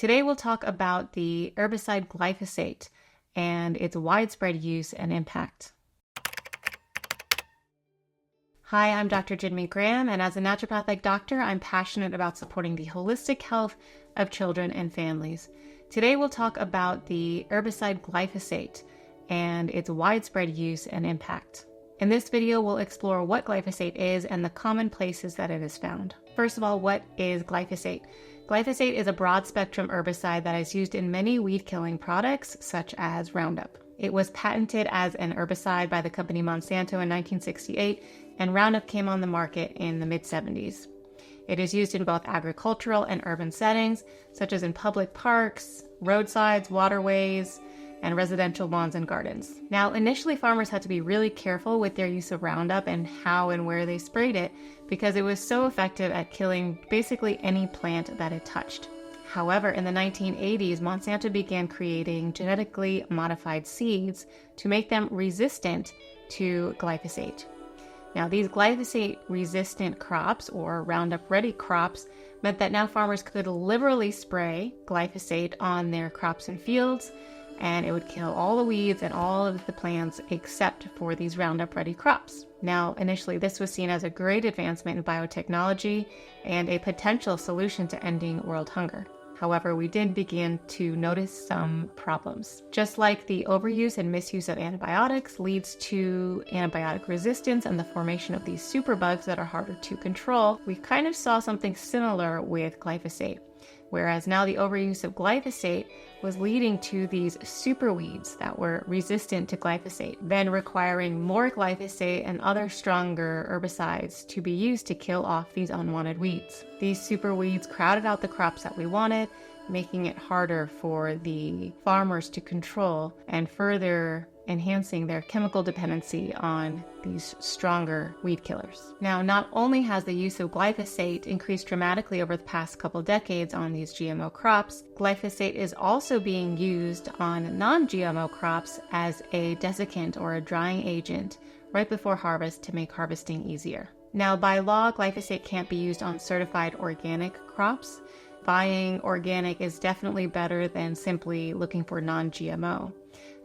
Today we'll talk about the herbicide glyphosate and its widespread use and impact. Hi, I'm Dr. Jinmee Graham, and as a naturopathic doctor, I'm passionate about supporting the holistic health of children and families. Today we'll talk about the herbicide glyphosate and its widespread use and impact. In this video, we'll explore what glyphosate is and the common places that it is found. First of all, what is glyphosate? Glyphosate is a broad-spectrum herbicide that is used in many weed-killing products, such as Roundup. It was patented as an herbicide by the company Monsanto in 1968, and Roundup came on the market in the mid-70s. It is used in both agricultural and urban settings, such as in public parks, roadsides, waterways, and residential lawns and gardens. Now, initially farmers had to be really careful with their use of Roundup and how and where they sprayed it because it was so effective at killing basically any plant that it touched. However, in the 1980s, Monsanto began creating genetically modified seeds to make them resistant to glyphosate. Now, these glyphosate-resistant crops, or Roundup-ready crops, meant that now farmers could liberally spray glyphosate on their crops and fields, and it would kill all the weeds and all of the plants except for these Roundup-ready crops. Now, initially, this was seen as a great advancement in biotechnology and a potential solution to ending world hunger. However, we did begin to notice some problems. Just like the overuse and misuse of antibiotics leads to antibiotic resistance and the formation of these superbugs that are harder to control, we kind of saw something similar with glyphosate. Whereas now the overuse of glyphosate was leading to these superweeds that were resistant to glyphosate, then requiring more glyphosate and other stronger herbicides to be used to kill off these unwanted weeds. These superweeds crowded out the crops that we wanted, making it harder for the farmers to control and further enhancing their chemical dependency on these stronger weed killers. Now, not only has the use of glyphosate increased dramatically over the past couple decades on these GMO crops, glyphosate is also being used on non-GMO crops as a desiccant or a drying agent right before harvest to make harvesting easier. Now, by law, glyphosate can't be used on certified organic crops. Buying organic is definitely better than simply looking for non-GMO.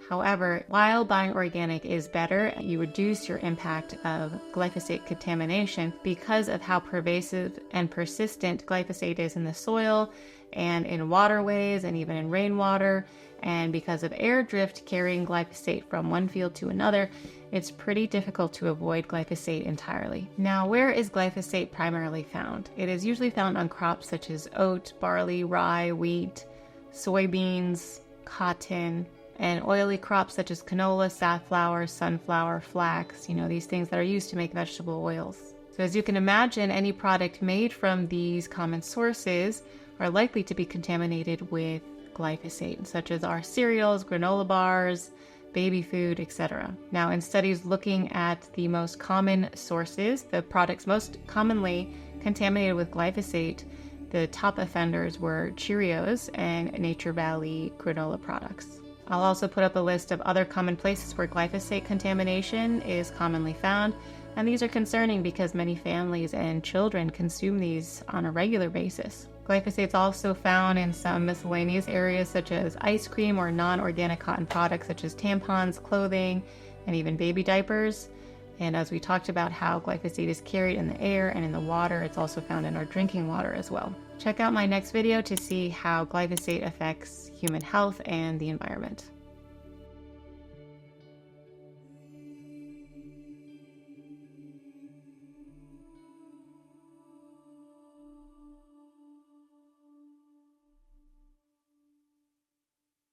However, while buying organic is better, you reduce your impact of glyphosate contamination because of how pervasive and persistent glyphosate is in the soil and in waterways and even in rainwater. And because of air drift carrying glyphosate from one field to another, it's pretty difficult to avoid glyphosate entirely. Now, where is glyphosate primarily found? It is usually found on crops such as oat, barley, rye, wheat, soybeans, cotton, and oily crops such as canola, safflower, sunflower, flax, these things that are used to make vegetable oils. So as you can imagine, any product made from these common sources are likely to be contaminated with glyphosate, such as our cereals, granola bars, baby food, etc. Now, in studies looking at the most common sources, the products most commonly contaminated with glyphosate, the top offenders were Cheerios and Nature Valley granola products. I'll also put up a list of other common places where glyphosate contamination is commonly found, and these are concerning because many families and children consume these on a regular basis. Glyphosate is also found in some miscellaneous areas such as ice cream or non-organic cotton products such as tampons, clothing, and even baby diapers. And as we talked about how glyphosate is carried in the air and in the water, it's also found in our drinking water as well. Check out my next video to see how glyphosate affects human health and the environment.